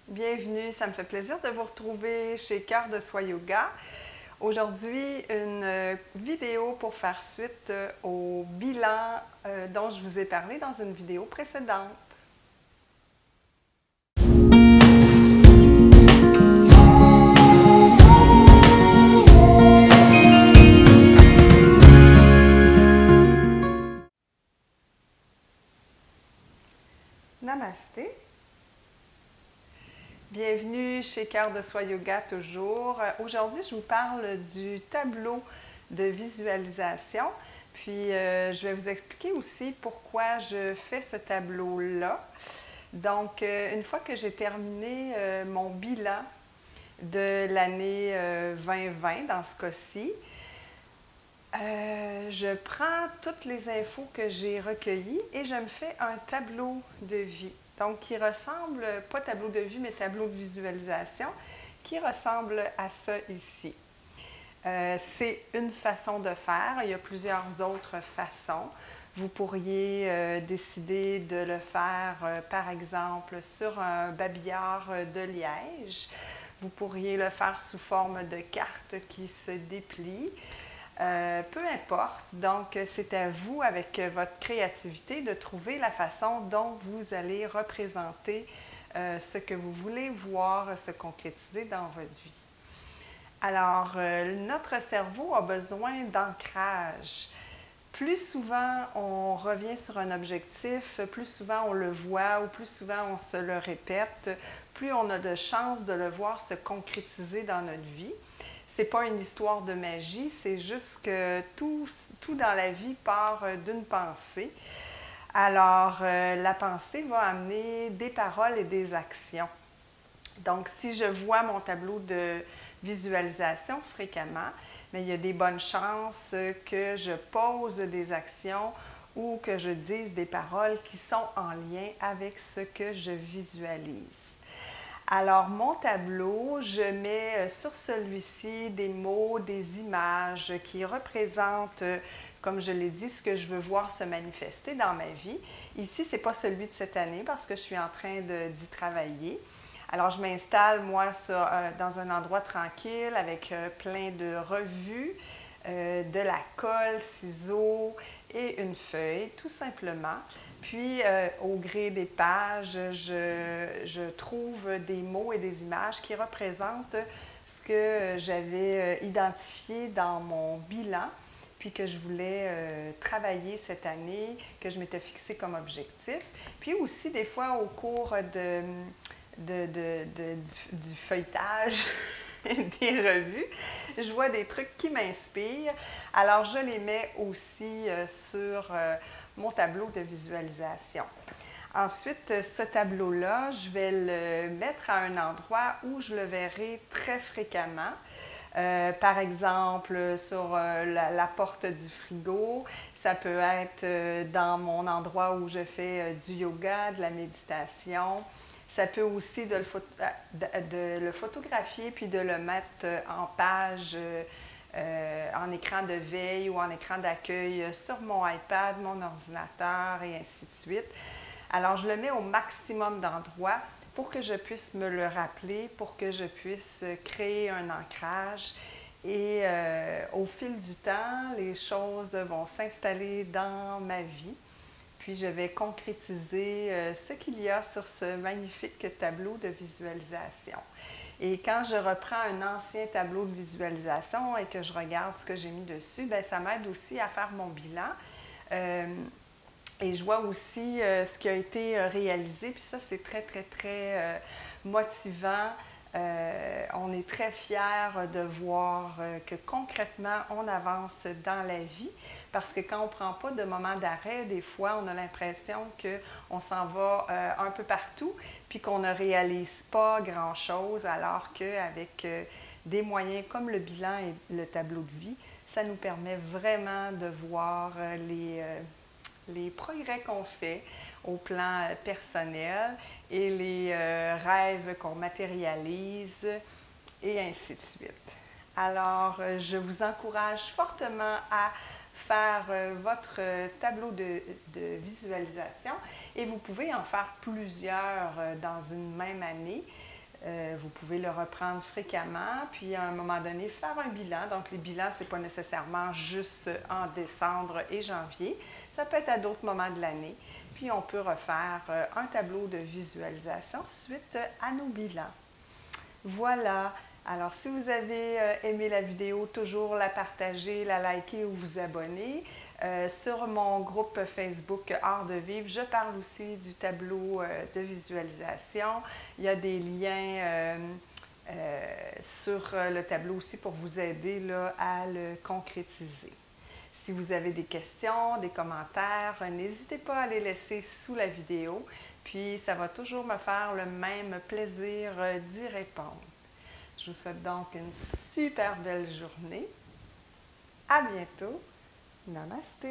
Bienvenue, ça me fait plaisir de vous retrouver chez Cœur de Soi Yoga. Aujourd'hui, une vidéo pour faire suite au bilan dont je vous ai parlé dans une vidéo précédente. Namasté. Bienvenue chez Cœur de Soi Yoga toujours. Aujourd'hui, je vous parle du tableau de visualisation. Puis, je vais vous expliquer aussi pourquoi je fais ce tableau-là. Donc, une fois que j'ai terminé mon bilan de l'année 2020, dans ce cas-ci, je prends toutes les infos que j'ai recueillies et je me fais un tableau de vie. Donc, qui ressemble, pas tableau de vue, mais tableau de visualisation, qui ressemble à ça ici. C'est une façon de faire. Il y a plusieurs autres façons. Vous pourriez décider de le faire, par exemple, sur un babillard de liège. Vous pourriez le faire sous forme de carte qui se déplie. Peu importe, donc c'est à vous, avec votre créativité, de trouver la façon dont vous allez représenter ce que vous voulez voir se concrétiser dans votre vie. Alors, notre cerveau a besoin d'ancrage. Plus souvent on revient sur un objectif, plus souvent on le voit ou plus souvent on se le répète, plus on a de chances de le voir se concrétiser dans notre vie. Ce n'est pas une histoire de magie, c'est juste que tout dans la vie part d'une pensée. Alors, la pensée va amener des paroles et des actions. Donc, si je vois mon tableau de visualisation fréquemment, mais il y a des bonnes chances que je pose des actions ou que je dise des paroles qui sont en lien avec ce que je visualise. Alors, mon tableau, je mets sur celui-ci des mots, des images qui représentent, comme je l'ai dit, ce que je veux voir se manifester dans ma vie. Ici, ce n'est pas celui de cette année parce que je suis en train d'y travailler. Alors, je m'installe, moi, dans un endroit tranquille avec plein de revues, de la colle, ciseaux et une feuille, tout simplement. Puis, au gré des pages, je trouve des mots et des images qui représentent ce que j'avais identifié dans mon bilan, puis que je voulais travailler cette année, que je m'étais fixé comme objectif. Puis aussi, des fois, au cours du feuilletage des revues, je vois des trucs qui m'inspirent. Alors, je les mets aussi sur mon tableau de visualisation. Ensuite, ce tableau-là, je vais le mettre à un endroit où je le verrai très fréquemment. Par exemple, sur la porte du frigo. Ça peut être dans mon endroit où je fais du yoga, de la méditation. Ça peut aussi de le photographier puis de le mettre en page, en écran de veille ou en écran d'accueil sur mon iPad, mon ordinateur et ainsi de suite. Alors, je le mets au maximum d'endroits pour que je puisse me le rappeler, pour que je puisse créer un ancrage. Et au fil du temps, les choses vont s'installer dans ma vie. Puis je vais concrétiser ce qu'il y a sur ce magnifique tableau de visualisation. Et quand je reprends un ancien tableau de visualisation et que je regarde ce que j'ai mis dessus, bien, ça m'aide aussi à faire mon bilan. Et je vois aussi ce qui a été réalisé. Puis ça, c'est très, très, très motivant. On est très fiers de voir que concrètement, on avance dans la vie. Parce que quand on ne prend pas de moment d'arrêt, des fois, on a l'impression qu'on s'en va un peu partout, puis qu'on ne réalise pas grand-chose, alors qu'avec des moyens comme le bilan et le tableau de vie, ça nous permet vraiment de voir les progrès qu'on fait au plan personnel et les rêves qu'on matérialise et ainsi de suite. Alors, je vous encourage fortement à faire votre tableau de visualisation et vous pouvez en faire plusieurs dans une même année. Vous pouvez le reprendre fréquemment, puis à un moment donné, faire un bilan. Donc, les bilans, ce n'est pas nécessairement juste en décembre et janvier. Ça peut être à d'autres moments de l'année. Puis, on peut refaire un tableau de visualisation suite à nos bilans. Voilà. Alors, si vous avez aimé la vidéo, toujours la partager, la liker ou vous abonner. Sur mon groupe Facebook Art de vivre, je parle aussi du tableau de visualisation. Il y a des liens sur le tableau aussi pour vous aider là, à le concrétiser. Si vous avez des questions, des commentaires, n'hésitez pas à les laisser sous la vidéo. Puis, ça va toujours me faire le même plaisir d'y répondre. Je vous souhaite donc une super belle journée. À bientôt. Namaste.